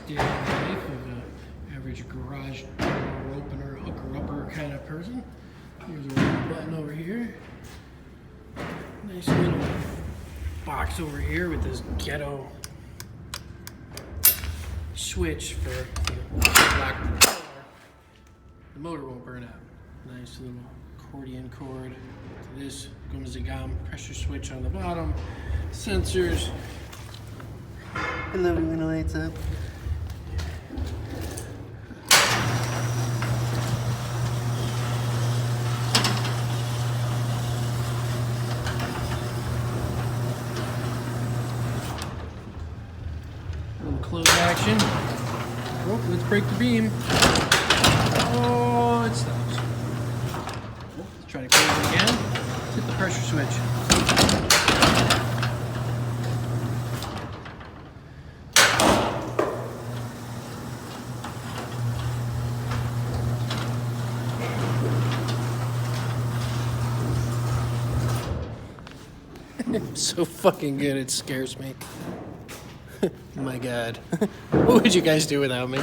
daily life of an average garage door opener, hooker-upper kind of person. Here's a little button over here. Nice little box over here with this ghetto switch for lock the door. The motor won't burn out. Nice little accordion cord to this Gumzigam pressure switch on the bottom. Sensors. I love it when it lights up. Little close action. Oh, let's break the beam. Oh, it stops. Oh, let's try to close it again. Let's hit the pressure switch. I'm so fucking good, it scares me. My God. What would you guys do without me?